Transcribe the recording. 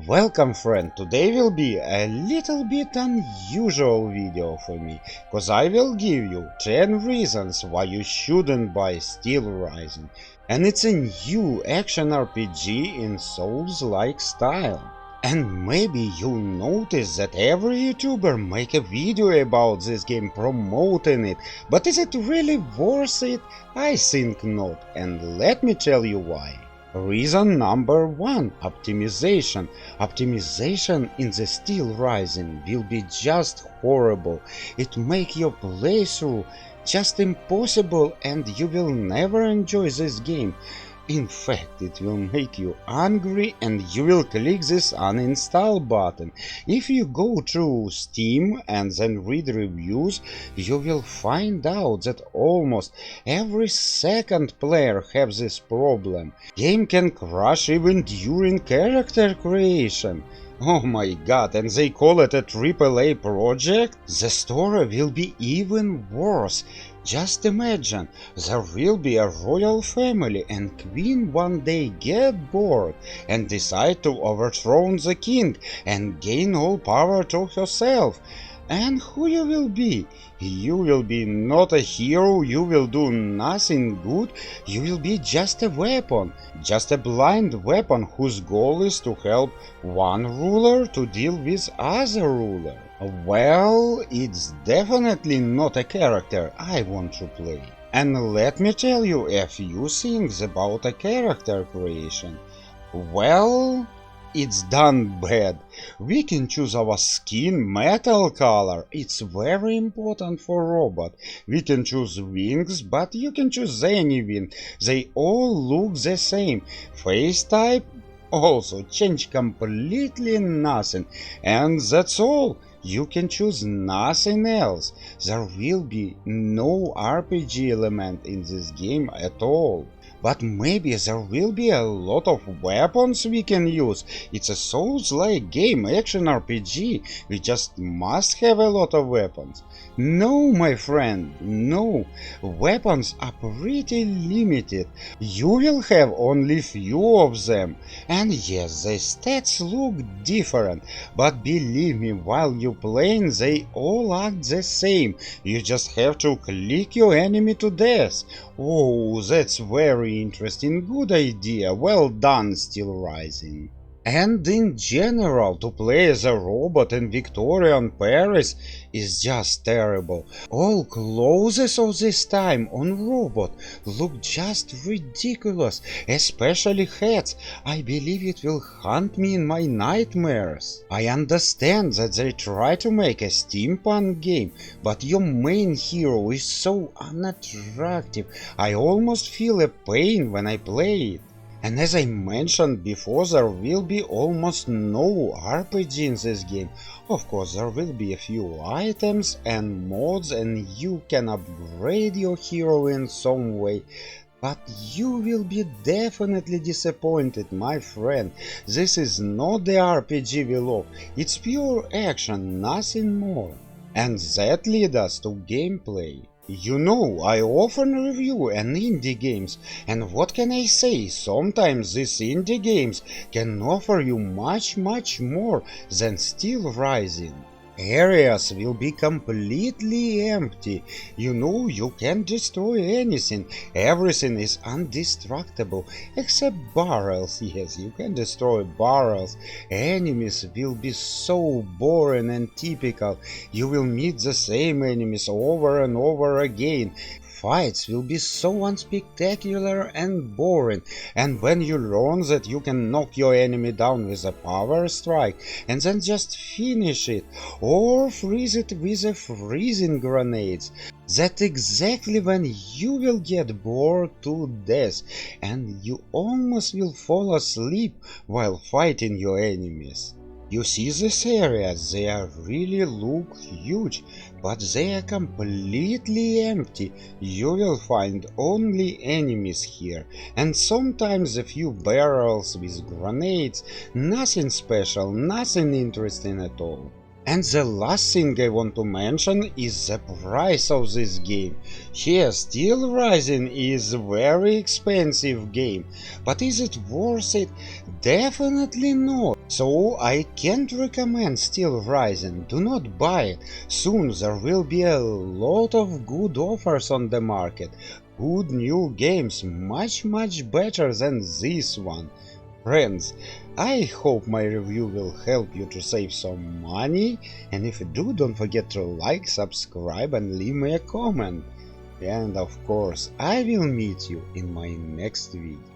Welcome friend, today will be a little bit unusual video for me, cause I will give you 10 reasons why you shouldn't buy Steelrising, and it's a new action RPG in Souls-like style. And maybe you notice that every YouTuber make a video about this game promoting it, but is it really worth it? I think not, and let me tell you why. Reason number 1, optimization. Optimization in the Steelrising will be just horrible. It make your playthrough just impossible and you will never enjoy this game. In fact, it will make you angry and you will click this uninstall button. If you go through Steam and then read reviews, you will find out that almost every second player has this problem. Game can crash even during character creation. Oh my god, and they call it a AAA project? The story will be even worse. Just imagine, there will be a royal family and queen one day get bored and decide to overthrow the king and gain all power to herself. And who you will be? You will be not a hero, you will do nothing good, you will be just a weapon, just a blind weapon whose goal is to help one ruler to deal with other ruler. Well, it's definitely not a character I want to play. And let me tell you a few things about a character creation. Well, it's done bad. We can choose our skin metal color. It's very important for robot. We can choose wings, but you can choose any wing. They all look the same. Face type also change completely nothing. And that's all. You can choose nothing else. There will be no RPG element in this game at all. But maybe there will be a lot of weapons we can use. It's a Souls-like game, action RPG. We just must have a lot of weapons. No, my friend, no. Weapons are pretty limited. You will have only few of them. And yes, the stats look different. But believe me, while you playing, they all act the same. You just have to click your enemy to death. Oh, that's very interesting, good idea, well done, Steelrising. And in general, to play as a robot in Victorian Paris is just terrible. All clothes of this time on robot look just ridiculous, especially hats. I believe it will haunt me in my nightmares. I understand that they try to make a steampunk game, but your main hero is so unattractive. I almost feel a pain when I play it. And as I mentioned before, there will be almost no RPG in this game. Of course, there will be a few items and mods and you can upgrade your hero in some way. But you will be definitely disappointed, my friend. This is not the RPG we love. It's pure action, nothing more. And that leads us to gameplay. You know, I often review indie games, and what can I say, sometimes these indie games can offer you much more than Steelrising. Areas will be completely empty. You know, you can't destroy anything. Everything is indestructible, except barrels. Yes, you can destroy barrels. Enemies will be so boring and typical. You will meet the same enemies over and over again. Fights will be so unspectacular and boring, and when you learn that you can knock your enemy down with a power strike and then just finish it, or freeze it with a freezing grenades, that's exactly when you will get bored to death and you almost will fall asleep while fighting your enemies. You see these areas, they really look huge, but they are completely empty. You will find only enemies here, and sometimes a few barrels with grenades, nothing special, nothing interesting at all. And the last thing I want to mention is the price of this game. Yes, Steelrising is a very expensive game, but is it worth it? Definitely not. So I can't recommend Steelrising. Do not buy it. Soon there will be a lot of good offers on the market. Good new games, much better than this one. Friends, I hope my review will help you to save some money, and if you do, don't forget to like, subscribe and leave me a comment. And of course, I will meet you in my next video.